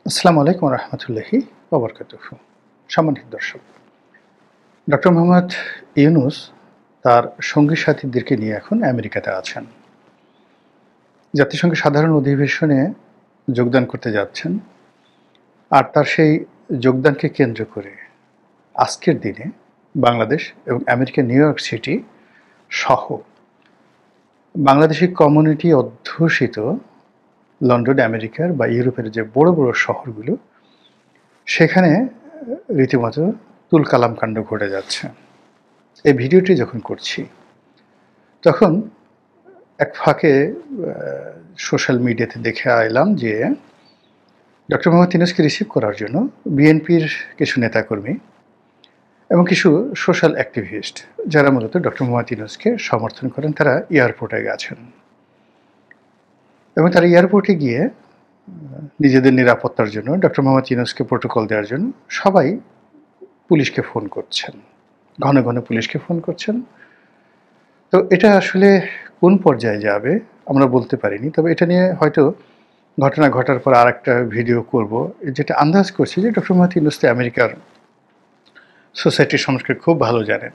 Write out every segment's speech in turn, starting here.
আসসালামু আলাইকুম রহমতুল্লাহি ওবরকাতুহু। সম্মানিত দর্শক, ডক্টর মোহাম্মদ ইউনুস তার সঙ্গী সাথীদেরকে নিয়ে এখন আমেরিকাতে আছেন। জাতিসংঘের সাধারণ অধিবেশনে যোগদান করতে যাচ্ছেন। আর তার সেই যোগদানকে কেন্দ্র করে আজকের দিনে বাংলাদেশ এবং আমেরিকার নিউ ইয়র্ক সিটি সহ বাংলাদেশি কমিউনিটি অধ্যুষিত লন্ডন, আমেরিকার বা ইউরোপের যে বড় বড় শহরগুলো, সেখানে রীতিমতো তুলকালাম কাণ্ড ঘটে যাচ্ছে। এই ভিডিওটি যখন করছি তখন এক ফাঁকে সোশ্যাল মিডিয়াতে দেখে এলাম যে ডক্টর মোহাম্মদ ইউনূসকে রিসিভ করার জন্য বিএনপির কিছু নেতাকর্মী এবং কিছু সোশ্যাল অ্যাক্টিভিস্ট, যারা মূলত ডক্টর মোহাম্মদ ইউনূসকে সমর্থন করেন, তারা এয়ারপোর্টে গেছেন এবং তারা এয়ারপোর্টে গিয়ে নিজেদের নিরাপত্তার জন্য ডক্টর মোহাম্মদ ইউনূসকে প্রোটোকল দেওয়ার জন্য সবাই পুলিশকে ফোন করছেন, ঘন ঘন পুলিশকে ফোন করছেন। তো এটা আসলে কোন পর্যায়ে যাবে আমরা বলতে পারিনি, তবে এটা নিয়ে হয়তো ঘটনা ঘটার পর আর একটা ভিডিও করব। যেটা আন্দাজ করছি যে ডক্টর মোহাম্মদ ইউনূস আমেরিকার সোসাইটির সম্পর্কে খুব ভালো জানেন।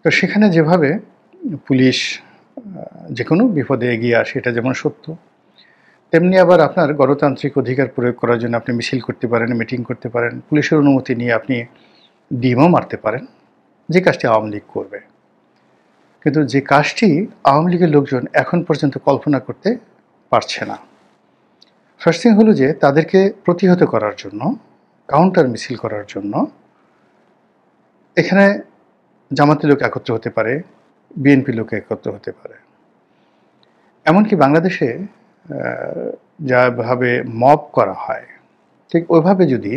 তো সেখানে যেভাবে পুলিশ যে কোনো বিপদে এগিয়ে আসে, এটা যেমন সত্য, তেমনি আবার আপনার গণতান্ত্রিক অধিকার প্রয়োগ করার জন্য আপনি মিছিল করতে পারেন, মিটিং করতে পারেন, পুলিশের অনুমতি নিয়ে আপনি ডিমও মারতে পারেন, যে কাজটি আওয়ামী লীগ করবে। কিন্তু যে কাজটি আওয়ামী লীগের লোকজন এখন পর্যন্ত কল্পনা করতে পারছে না। ফার্স্ট থিং হলো যে তাদেরকে প্রতিহত করার জন্য, কাউন্টার মিছিল করার জন্য এখানে জামাতি লোক একত্র হতে পারে, বিএনপি লোক একত্র হতে পারে। এমনকি বাংলাদেশে যাভাবে মব করা হয়, ঠিক ওইভাবে যদি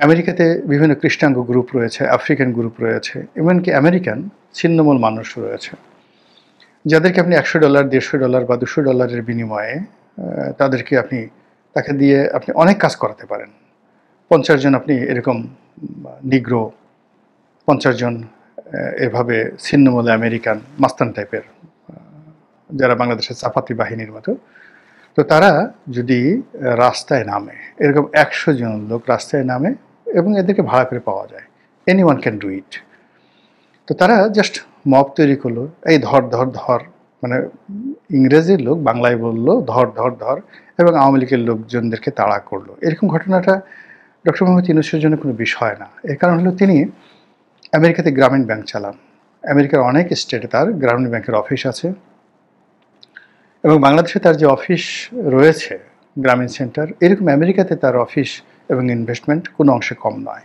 আমেরিকাতে বিভিন্ন খ্রিস্টাঙ্গ গ্রুপ রয়েছে, আফ্রিকান গ্রুপ রয়েছে, এমনকি আমেরিকান ছিন্নমূল মানুষ রয়েছে, যাদেরকে আপনি $100, $150 বা $200 বিনিময়ে তাকে দিয়ে আপনি অনেক কাজ করাতে পারেন। 50 জন আপনি এরকম নিগ্রো, 50 জন এভাবে ছিন্নমূল আমেরিকান মাস্তান টাইপের, যারা বাংলাদেশের চাপাতি বাহিনীর মতো, তো তারা যদি রাস্তায় নামে, এরকম 100 জন লোক রাস্তায় নামে এবং এদেরকে ভাড়া করে পাওয়া যায়, এনিওয়ান ক্যান ডু ইট। তো তারা জাস্ট মব তৈরি করলো, এই ধর ধর ধর, মানে ইংরেজির লোক বাংলায় বললো ধর ধর ধর, এবং আওয়ামী লীগের লোকজনদেরকে তাড়া করলো। এরকম ঘটনাটা ডক্টর মোহাম্মদ ইউনূসের জন্য কোনো বিষয় না। এর কারণ হলো তিনি আমেরিকাতে গ্রামীণ ব্যাংক চালান। আমেরিকার অনেক স্টেটে তার গ্রামীণ ব্যাংকের অফিস আছে এবং বাংলাদেশে তার যে অফিস রয়েছে গ্রামীণ সেন্টার, এরকম আমেরিকাতে তার অফিস এবং ইনভেস্টমেন্ট কোনো অংশে কম নয়।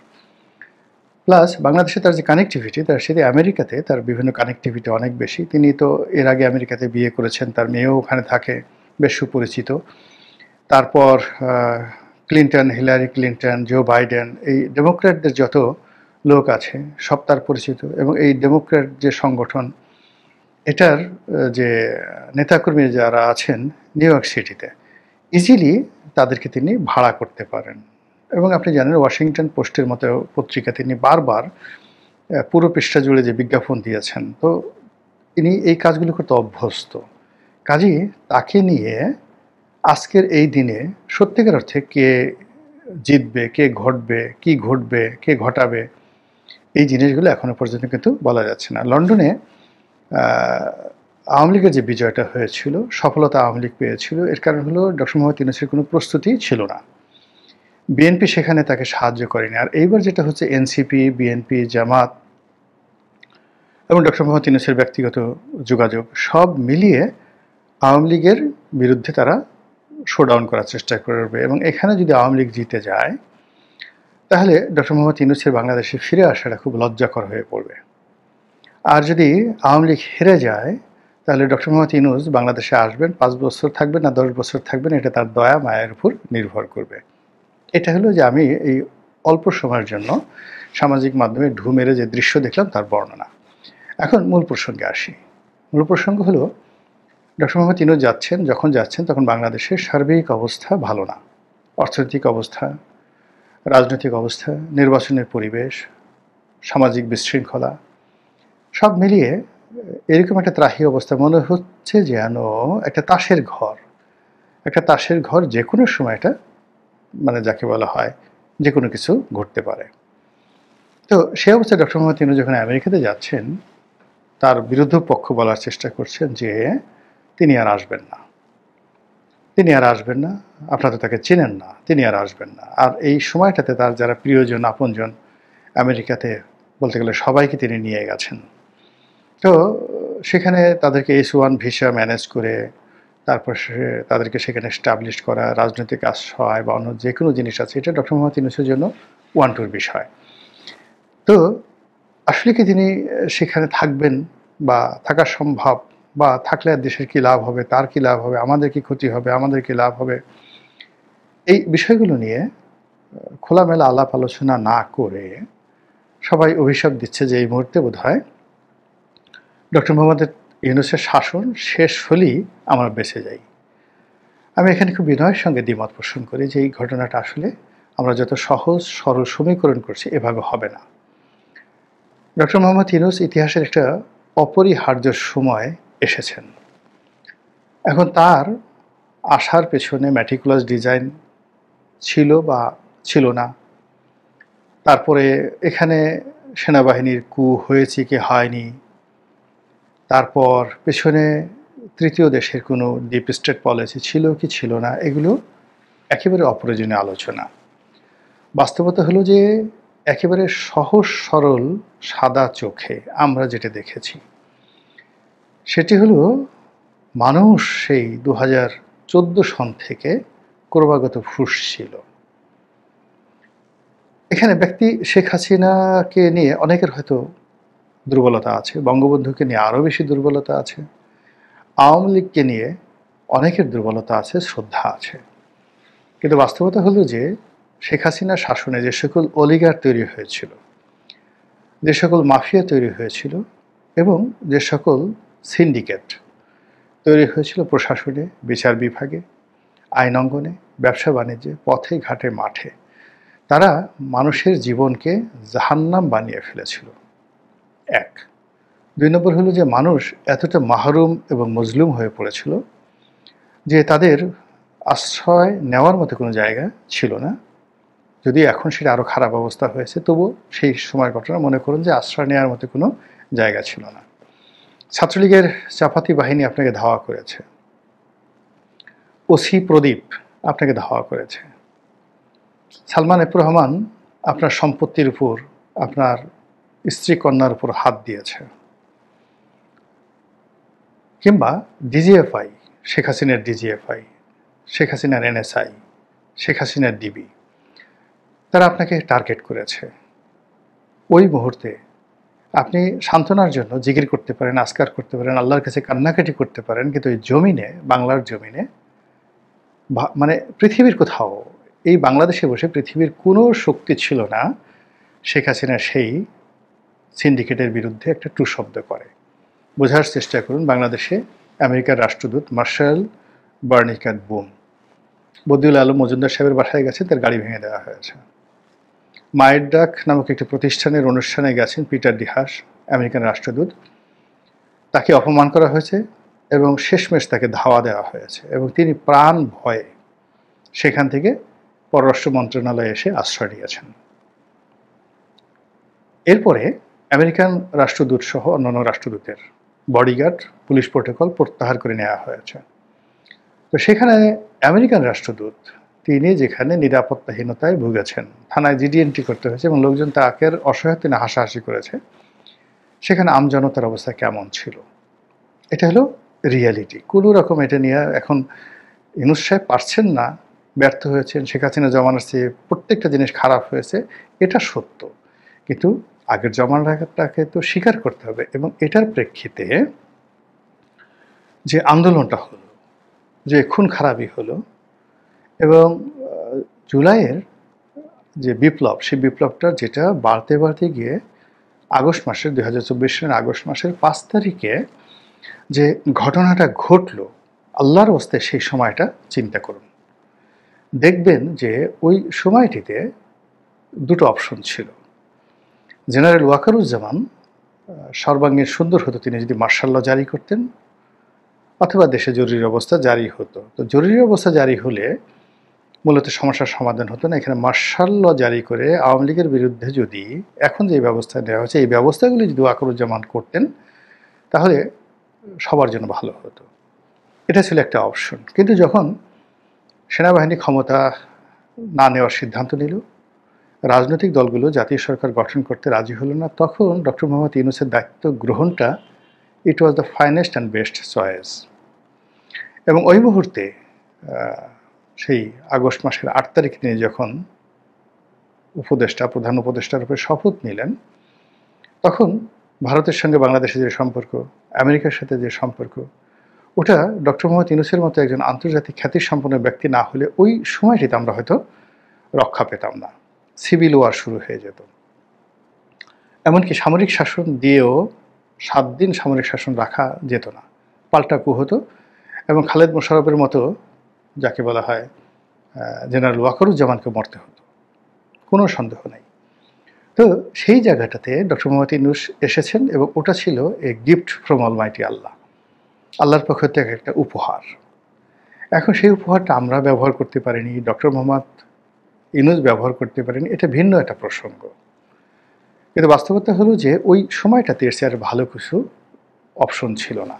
প্লাস বাংলাদেশে তার যে কানেক্টিভিটি, তার সাথে আমেরিকাতে তার বিভিন্ন কানেক্টিভিটি অনেক বেশি। তিনি তো এর আগে আমেরিকাতে বিয়ে করেছেন, তার মেয়েও ওখানে থাকে, বেশ সুপরিচিত। তারপর Clinton, Hillary Clinton, Joe Biden, এই ডেমোক্র্যাটদের যত লোক আছে সব তার পরিচিত। এবং এই ডেমোক্র্যাট যে সংগঠন, এটার যে নেতাকর্মী যারা আছেন নিউ ইয়র্ক সিটিতে, ইজিলি তাদেরকে তিনি ভাড়া করতে পারেন। এবং আপনি জানেন ওয়াশিংটন পোস্টের মতো পত্রিকা তিনি বারবার পুরো পৃষ্ঠা জুড়ে যে বিজ্ঞাপন দিয়েছেন, তো তিনি এই কাজগুলো করতে অভ্যস্ত। কাজেই তাকে নিয়ে আজকের এই দিনে সত্যিকার অর্থে কে জিতবে, কে ঘটবে, কি ঘটবে, কে ঘটাবে, এই জিনিসগুলো এখনো পর্যন্ত কিন্তু বলা যাচ্ছে না। লন্ডনে আওয়ামী লীগের যে বিজয়টা হয়েছিল, সফলতা আওয়ামী লীগ পেয়েছিল, এর কারণ হলো ডক্টর মোহাম্মদ ইউনূসের কোনো প্রস্তুতি ছিল না। বিএনপি সেখানে তাকে সাহায্য করেনি। আর এইবার যেটা হচ্ছে এনসিপি, বিএনপি, জামাত এবং ডক্টর মোহাম্মদ ইউনূসের ব্যক্তিগত যোগাযোগ সব মিলিয়ে আওয়ামী লীগের বিরুদ্ধে তারা শোডাউন করার চেষ্টা করবে। এবং এখানে যদি আওয়ামী লীগ জিতে যায়, তাহলে ডক্টর মোহাম্মদ ইউনূসের বাংলাদেশে ফিরে আসাটা খুব লজ্জাকর হয়ে পড়বে। আর যদি আওয়ামী লীগ হেরে যায়, তাহলে ডক্টর মোহাম্মদ ইউনূস বাংলাদেশে আসবেন, 5 বছর থাকবেন না 10 বছর থাকবেন, এটা তার দয়া মায়ের উপর নির্ভর করবে। এটা হলো যে আমি এই অল্প সময়ের জন্য সামাজিক মাধ্যমে ঢু মেরে যে দৃশ্য দেখলাম তার বর্ণনা। এখন মূল প্রসঙ্গে আসি। মূল প্রসঙ্গ হলো ডক্টর মোহাম্মদ ইউনূস যখন যাচ্ছেন তখন বাংলাদেশের সার্বিক অবস্থা ভালো না। অর্থনৈতিক অবস্থা, রাজনৈতিক অবস্থা, নির্বাচনের পরিবেশ, সামাজিক বিশৃঙ্খলা সব মিলিয়ে এরকম একটা ত্রাহি অবস্থা। মনে হচ্ছে যেন একটা তাসের ঘর যে কোনো সময় এটা মানে যাকে বলা হয় যে কোনো কিছু ঘটতে পারে। তো সেই অবস্থায় ডক্টর মোহাম্মদ ইউনূস যখন আমেরিকাতে যাচ্ছেন, তার বিরুদ্ধ পক্ষ বলার চেষ্টা করছেন যে তিনি আর আসবেন না, তিনি আর আসবেন না, আপনারা তো তাকে চেনেন না, তিনি আর আসবেন না। আর এই সময়টাতে তার যারা প্রিয়জন আপনজন আমেরিকাতে বলতে গেলে সবাইকে তিনি নিয়ে গেছেন। তো সেখানে তাদেরকে S1 ভিসা ম্যানেজ করে তারপর তাদেরকে সেখানে এস্টাবলিশ করা, রাজনৈতিক আশ্রয় বা অন্য যে কোনো জিনিস আছে, এটা ডক্টর মোহাম্মদ ইউনূসের জন্য ওয়ান-টুর বিষয়। তো আসলে কি তিনি সেখানে থাকবেন বা থাকা সম্ভব, বা থাকলে দেশের কী লাভ হবে, তার কী লাভ হবে, আমাদের কী ক্ষতি হবে, আমাদের কী লাভ হবে, এই বিষয়গুলো নিয়ে খোলামেলা আলাপ আলোচনা না করে সবাই অভিশাপ দিচ্ছে যে এই মুহূর্তে বোধহয় ডক্টর মোহাম্মদ ইউনূসের শাসন শেষ হলেই আমরা বেঁচে যাই। আমি এখানে খুব বিনয়ের সঙ্গে দ্বিমত পোষণ করি যে এই ঘটনাটা আসলে আমরা যত সহজ সরল সমীকরণ করছি এভাবে হবে না। ডক্টর মোহাম্মদ ইউনূস ইতিহাসের একটা অপরিহার্য সময় এসেছেন। এখন তার আসার পেছনে ম্যাটিকুলাস ডিজাইন ছিল বা ছিল না, তারপরে এখানে সেনাবাহিনীর কু হয়েছে কি হয়নি, তারপর পেছনে তৃতীয় দেশের কোনো ডিপ স্টেট পলিসি ছিল কি ছিল না, এগুলো একেবারে অপ্রয়োজনীয় আলোচনা। বাস্তবতা হলো যে একেবারে সহজ সরল সাদা চোখে আমরা যেটা দেখেছি সেটি হলো মানুষ সেই 2014 সন থেকে ক্রমাগত ফুঁসছিল। এখানে ব্যক্তি শেখ হাসিনাকে নিয়ে অনেকের হয়তো দুর্বলতা আছে, বঙ্গবন্ধুকে নিয়ে আরও বেশি দুর্বলতা আছে, আওয়ামী লীগকে নিয়ে অনেকের দুর্বলতা আছে, শ্রদ্ধা আছে। কিন্তু বাস্তবতা হলো যে শেখ হাসিনার শাসনে যে সকল অলিগার তৈরি হয়েছিল, যে সকল মাফিয়া তৈরি হয়েছিল এবং যে সকল সিন্ডিকেট তৈরি হয়েছিল প্রশাসনে, বিচার বিভাগে, আইন অঙ্গনে, ব্যবসা বাণিজ্যে, পথে ঘাটে মাঠে, তারা মানুষের জীবনকে জাহান্নাম বানিয়ে ফেলেছিল। এক। 2 নম্বর হলো যে মানুষ এতটা মাহরুম এবং মজলুম হয়ে পড়েছিল যে তাদের আশ্রয় নেওয়ার মতো কোনো জায়গা ছিল না। যদি এখন সেটা আরও খারাপ অবস্থা হয়েছে, তবুও সেই সময়ের ঘটনা মনে করুন যে আশ্রয় নেওয়ার মতো কোনো জায়গা ছিল না। ছাত্রলীগের চাপাতি বাহিনী আপনাকে ধাওয়া করেছে, ওসি প্রদীপ আপনাকে ধাওয়া করেছে, সালমান এফ রহমান আপনার সম্পত্তির উপর, আপনার স্ত্রী কন্যার উপর হাত দিয়েছে, কিংবা ডিজিএফআই, শেখ হাসিনার ডিজিএফআই, শেখ হাসিনার এনএসআই, শেখ হাসিনার ডিবি, তারা আপনাকে টার্গেট করেছে। ওই মুহূর্তে আপনি সান্ত্বনার জন্য জিকির করতে পারেন, আজকার করতে পারেন, আল্লাহর কাছে কান্নাকাটি করতে পারেন, কিন্তু এই জমিনে, বাংলার জমিনে, মানে পৃথিবীর কোথাও, এই বাংলাদেশে বসে পৃথিবীর কোনো শক্তি ছিল না শেখ হাসিনা সেই সিন্ডিকেটের বিরুদ্ধে একটা টু শব্দ করে। বোঝার চেষ্টা করুন, বাংলাদেশে আমেরিকার রাষ্ট্রদূত মার্শাল বার্নিকাট বুম বদিউল আলম মজুমদার সাহেবের বাসায় গেছেন, তার গাড়ি ভেঙে দেওয়া হয়েছে। মায়ের ডাক নামক একটি প্রতিষ্ঠানের অনুষ্ঠানে গেছেন পিটার ডিহাস, আমেরিকান রাষ্ট্রদূত, তাকে অপমান করা হয়েছে এবং শেষমেশ তাকে ধাওয়া দেওয়া হয়েছে এবং তিনি প্রাণ ভয়ে সেখান থেকে পররাষ্ট্র মন্ত্রণালয়ে এসে আশ্রয় নিয়েছেন। এরপরে আমেরিকান রাষ্ট্রদূত সহ অন্যান্য রাষ্ট্রদূতের বডিগার্ড, পুলিশ প্রোটোকল প্রত্যাহার করে নেওয়া হয়েছে। তো সেখানে আমেরিকান রাষ্ট্রদূত তিনি যেখানে নিরাপত্তাহীনতায় ভুগেছেন, থানায় জিডি এন্ট্রি করতে হয়েছে এবং লোকজন তাকে অসহায় তিনি হাসাহাসি করেছে, সেখানে আমজনতার অবস্থা কেমন ছিল, এটা হলো রিয়ালিটি। কোনো রকম এটা নিয়ে এখন ইউনূস সাহেব পারছেন না, ব্যর্থ হয়েছেন, শেখ হাসিনা জমানার চেয়ে প্রত্যেকটা জিনিস খারাপ হয়েছে, এটা সত্য, কিন্তু আগের জমানাটাকে তো স্বীকার করতে হবে। এবং এটার প্রেক্ষিতে যে আন্দোলনটা হলো, যে খুন খারাপি হলো, এবং জুলাইয়ের যে বিপ্লব, সেই বিপ্লবটা যেটা বাড়তে বাড়তে গিয়ে আগস্ট মাসের 2024 সালের আগস্ট মাসের 5 তারিখে যে ঘটনাটা ঘটলো, আল্লাহর ওয়াস্তে সেই সময়টা চিন্তা করুন। দেখবেন যে ওই সময়টিতে দুটো অপশন ছিল। জেনারেল ওয়াকারুজ্জামান সর্বাঙ্গীন সুন্দর হতো তিনি যদি মার্শাল ল জারি করতেন, অথবা দেশে জরুরি অবস্থা জারি হতো। তো জরুরি অবস্থা জারি হলে মূলত সমস্যার সমাধান হতো না। এখানে মার্শাল ল জারি করে আওয়ামী লীগের বিরুদ্ধে যদি এখন যে ব্যবস্থা নেওয়া হয়েছে এই ব্যবস্থাগুলি যদি ওয়াকরুজ্জামান করতেন তাহলে সবার জন্য ভালো হতো। এটা ছিল একটা অপশন। কিন্তু যখন সেনাবাহিনী ক্ষমতা না নেওয়ার সিদ্ধান্ত নিল, রাজনৈতিক দলগুলো জাতীয় সরকার গঠন করতে রাজি হলো না, তখন ডক্টর মোহাম্মদ ইউনূসের দায়িত্ব গ্রহণটা it was the finest and best choice. এবং ওই মুহূর্তে সেই আগস্ট মাসের ৮ তারিখ নিয়ে যখন প্রধান উপদেষ্টার উপরে শপথ নিলেন, তখন ভারতের সঙ্গে বাংলাদেশের যে সম্পর্ক, আমেরিকার সাথে যে সম্পর্ক, ওটা ডক্টর মোহাম্মদ ইউনূসের মতো একজন আন্তর্জাতিক খ্যাতিসম্পন্ন ব্যক্তি না হলে ওই সময়টিতে আমরা হয়তো রক্ষা পেতাম না। সিভিল ওয়ার শুরু হয়ে যেত। এমনকি সামরিক শাসন দিয়েও ৭ দিন সামরিক শাসন রাখা যেত না, পাল্টা কু হতো। এবং খালেদ মোশাররফের মতো যাকে বলা হয় জেনারেল ওয়াকারুজ্জামানকে মরতে হতো, কোনো সন্দেহ নেই। তো সেই জায়গাটাতে ডক্টর মোহাম্মদ ইউনূস এসেছেন এবং ওটা ছিল এ গিফট ফ্রম অলমাইটি আল্লাহ, আল্লাহর পক্ষ থেকে একটা উপহার। এখন সেই উপহারটা আমরা ব্যবহার করতে পারিনি, ডক্টর মোহাম্মদ ইউনূস ব্যবহার করতে পারেনি, এটা ভিন্ন একটা প্রসঙ্গ। কিন্তু বাস্তবতা হলো যে ওই সময়টাতে এর চেয়ে আর ভালো কিছু অপশন ছিল না।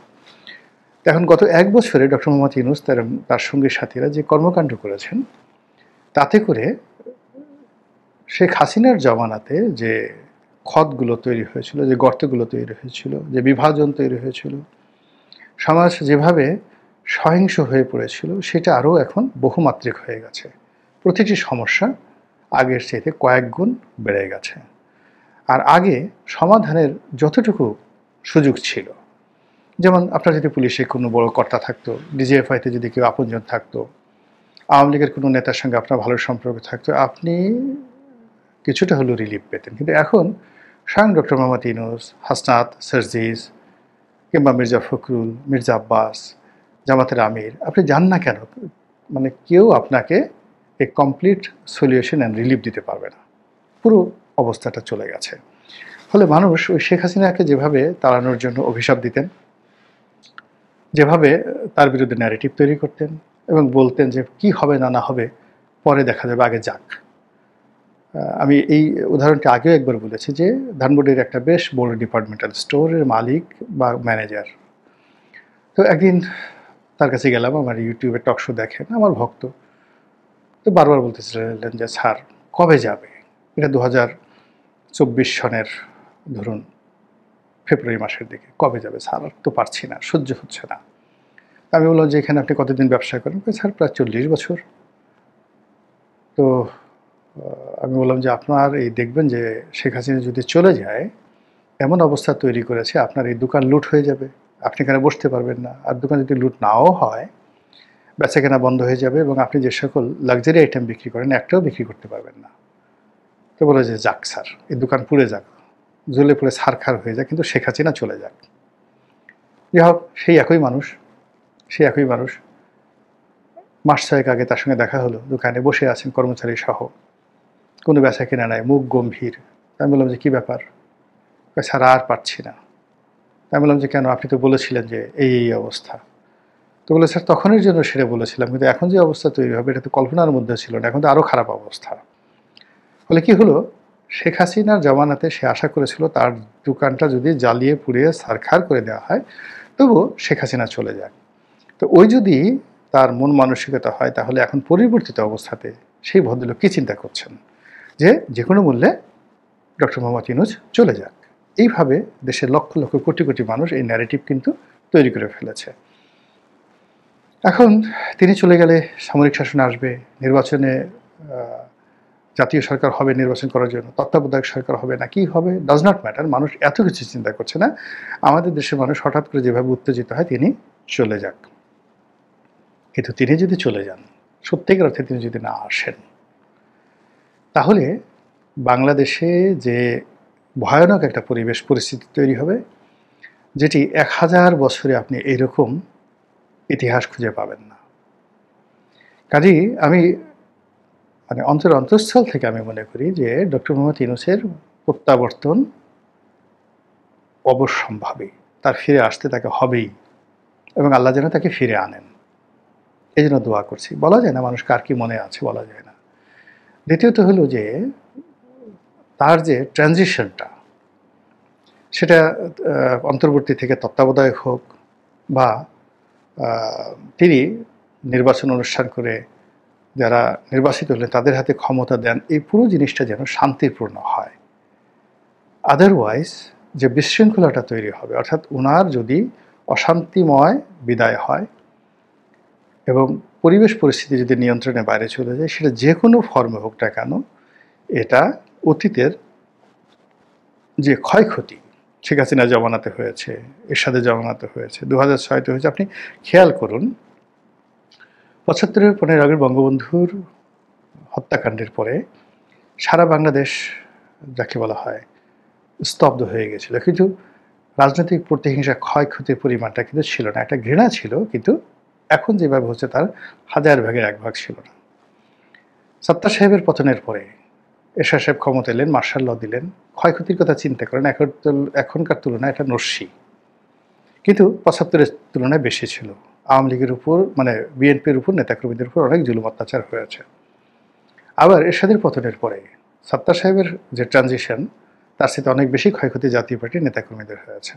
এখন গত ১ বছরে ডক্টর মোহাম্মদ ইউনূস তার সঙ্গী সাথীরা যে কর্মকাণ্ড করেছেন, তাতে করে শেখ হাসিনার জমানাতে যে ক্ষতগুলো তৈরি হয়েছিল, যে গর্তগুলো তৈরি হয়েছিল, যে বিভাজন তৈরি হয়েছিল, সমাজ যেভাবে সহিংস হয়ে পড়েছিল, সেটা আরও এখন বহুমাত্রিক হয়ে গেছে। প্রতিটি সমস্যা আগের চাইতে কয়েক গুণ বেড়ে গেছে। আর আগে সমাধানের যতটুকু সুযোগ ছিল, যেমন আপনার যদি পুলিশে কোনো বড় কর্তা থাকতো, ডিজিএফআইতে যদি কেউ আপনজন থাকতো, আওয়ামী লীগের কোনো নেতার সঙ্গে আপনার ভালো সম্পর্ক থাকতো, আপনি কিছুটা হলেও রিলিফ পেতেন। কিন্তু এখন স্বয়ং ডক্টর মোহাম্মদ ইউনূস, হাসনাত, সার্জিস কিংবা মির্জা ফখরুল, মির্জা আব্বাস, জামাতের আমির, আপনি যান না কেন, মানে কেউ আপনাকে এ কমপ্লিট সলিউশন অ্যান্ড রিলিফ দিতে পারবে না। পুরো অবস্থাটা চলে গেছে। ফলে মানুষ ওই শেখ হাসিনাকে যেভাবে তাড়ানোর জন্য অভিশাপ দিতেন, যেভাবে তার বিরুদ্ধে ন্যারেটিভ তৈরি করতেন এবং বলতেন যে কি হবে না হবে পরে দেখা যাবে, আগে যাক। আমি এই উদাহরণটি আগেও একবার বলেছি যে ধানমন্ডির একটা বেশ বড় ডিপার্টমেন্টাল স্টোরের মালিক বা ম্যানেজার। তো একদিন তার কাছে গেলাম, আমার ইউটিউবে টক শো দেখেন, আমার ভক্ত। তো বারবার বলতেছিলেন যে স্যার কবে যাবে, এটা 2024 সনের ধরুন ফেব্রুয়ারি মাসের দিকে, কবে যাবে স্যার, আর তো পারছি না, সহ্য হচ্ছে না। আমি বললাম যে এখানে আপনি কতদিন ব্যবসা করেন? স্যার প্রায় 40 বছর। তো আমি বললাম যে আপনার এই দেখবেন যে শেখ হাসিনা যদি চলে যায়, এমন অবস্থা তৈরি করেছে আপনার এই দোকান লুট হয়ে যাবে, আপনি এখানে বসতে পারবেন না। আর দোকান যদি লুট নাও হয়, বেচাকেনা বন্ধ হয়ে যাবে এবং আপনি যে সকল লাক্সারি আইটেম বিক্রি করেন একটাও বিক্রি করতে পারবেন না। তো বলে যে যাক স্যার, এই দোকান পুড়ে যাক, জ্বলে পুড়ে ছারখার হয়ে যাক, কিন্তু শেখ হাসিনা চলে যাক। যাই হোক, সেই একই মানুষ মাস 6 আগে তার সঙ্গে দেখা হলো, দোকানে বসে আছেন কর্মচারী সহ, কোনো বেচা কেনা নাই, মুখ গম্ভীর। আমি বললাম যে কী ব্যাপার? স্যার আর পারছি না। আমি বললাম যে কেন, আপনি তো বলেছিলেন যে এই অবস্থা। তো বলে স্যার তখনের জন্য সেটা বলেছিলাম, কিন্তু এখন যে অবস্থা তৈরি হবে এটা তো কল্পনার মধ্যে ছিল না, এখন তো আরও খারাপ অবস্থা। ফলে কি হলো, শেখ হাসিনার জমানাতে সে আশা করেছিল তার দোকানটা যদি জ্বালিয়ে পুড়িয়ে ছারখার করে দেওয়া হয় তবুও শেখ হাসিনা চলে যায়। তো ওই যদি তার মন মানসিকতা হয়, তাহলে এখন পরিবর্তিত অবস্থাতে সেই ভদ্রলোক কী চিন্তা করছেন যে যে কোনো মূল্যে ডক্টর মোহাম্মদ ইউনূস চলে যাক। এইভাবে দেশের লক্ষ লক্ষ কোটি কোটি মানুষ এই ন্যারেটিভ কিন্তু তৈরি করে ফেলেছে। এখন তিনি চলে গেলে সামরিক শাসন আসবে, নির্বাচনে জাতীয় সরকার হবে নির্বাচন করার জন্য, তত্ত্বাবধায়ক সরকার হবে না, কি হবে ডাজ নট ম্যাটার। মানুষ এত কিছু চিন্তা করছে না। আমাদের দেশের মানুষ হঠাৎ করে যেভাবে উত্তেজিত হয়, তিনি চলে যাক। কিন্তু তিনি যদি চলে যান, সত্যিকার অর্থে তিনি যদি না আসেন, তাহলে বাংলাদেশে যে ভয়ানক একটা পরিস্থিতি তৈরি হবে, যেটি 1000 বছরে আপনি এইরকম ইতিহাস খুঁজে পাবেন না। কাজেই আমি অন্তঃস্থল থেকে আমি মনে করি যে ডক্টর মোহাম্মদ ইউনূসের প্রত্যাবর্তন অবশ্যম্ভাবী, তার ফিরে আসতে তাকে হবেই, এবং আল্লাহ যেন তাকে ফিরে আনেন। এই জন্য দোয়া করছি। বলা যায় না মানুষ কার কি মনে আছে, বলা যায় না। দ্বিতীয়ত হলো যে তার যে ট্রানজিশনটা, সেটা অন্তর্বর্তী থেকে তত্ত্বাবধায়ক হোক বা তিনি নির্বাচন অনুষ্ঠান করে যারা নির্বাচিত হলেন তাদের হাতে ক্ষমতা দেন, এই পুরো জিনিসটা যেন শান্তিপূর্ণ হয়। আদারওয়াইজ যে বিশৃঙ্খলাটা তৈরি হবে, অর্থাৎ উনার যদি অশান্তিময় বিদায় হয় এবং পরিবেশ পরিস্থিতি যদি নিয়ন্ত্রণের বাইরে চলে যায়, সেটা যে কোনো ফর্মে হোক না কেন, এটা অতীতের যে ক্ষয়ক্ষতি, শেখ হাসিনা জমানাতে হয়েছে, এরশাদের জমানাতে হয়েছে, 2006-তে হয়েছে। আপনি খেয়াল করুন 75-এর 15 আগস্ট বঙ্গবন্ধুর হত্যাকাণ্ডের পরে সারা বাংলাদেশ যাকে বলা হয় স্তব্ধ হয়ে গেছিল, কিন্তু রাজনৈতিক প্রতিহিংসা ক্ষয়ক্ষতির পরিমাণটা কিন্তু ছিল না। একটা ঘৃণা ছিল, কিন্তু এখন যেভাবে হচ্ছে তার 1000 ভাগের 1 ভাগ ছিল না। সত্তার সাহেবের পতনের পরে এরশাদ সাহেব ক্ষমতা এলেন, মার্শাল ল দিলেন। ক্ষয়ক্ষতির কথা চিন্তা করেন, এখনকার তুলনায় এটা নস্যি, কিন্তু 75-এর তুলনায় বেশি ছিল। আওয়ামী লীগের উপর, মানে বিএনপির উপর, নেতাকর্মীদের উপর অনেক জুলুম অত্যাচার হয়েছে। আবার এরশাদের পতনের পরে সত্তার সাহেবের যে ট্রানজিশন, তার সাথে অনেক বেশি ক্ষয়ক্ষতি জাতীয় পার্টির নেতাকর্মীদের হয়েছে।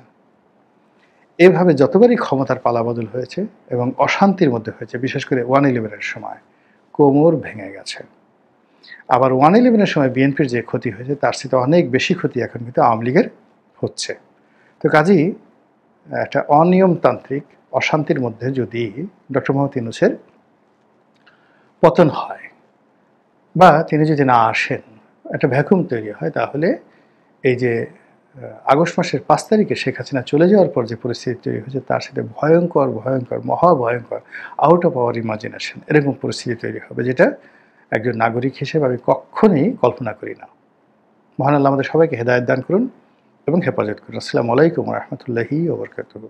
এভাবে যতবারই ক্ষমতার পালাবদল হয়েছে এবং অশান্তির মধ্যে হয়েছে, বিশেষ করে 111-এর সময় কোমর ভেঙে গেছে। আবার 111-এর সময় বিএনপির যে ক্ষতি হয়েছে, তার সাথে অনেক বেশি ক্ষতি এখন কিন্তু আওয়ামী লীগের হচ্ছে। তো কাজেই একটা অনিয়মতান্ত্রিক অশান্তির মধ্যে যদি ডক্টর মোহাম্মদ ইউনূসের পতন হয় বা তিনি যদি না আসেন, একটা ভ্যাকুম তৈরি হয়, তাহলে এই যে আগস্ট মাসের 5 তারিখে শেখ হাসিনা চলে যাওয়ার পর যে পরিস্থিতি তৈরি হয়েছে, তার সাথে ভয়ঙ্কর ভয়ঙ্কর মহাভয়ঙ্কর আউট অফ আওয়ার ইমাজিনেশন এরকম পরিস্থিতি তৈরি হবে, যেটা একজন নাগরিক হিসেবে আমি কখনোই কল্পনা করি না। মহান আল্লাহ আমাদের সবাইকে হেদায়েত দান করুন এবং হেফাজত করুন। আসসালামু আলাইকুম ওয়া রাহমাতুল্লাহি ওয়া বারাকাতুহু।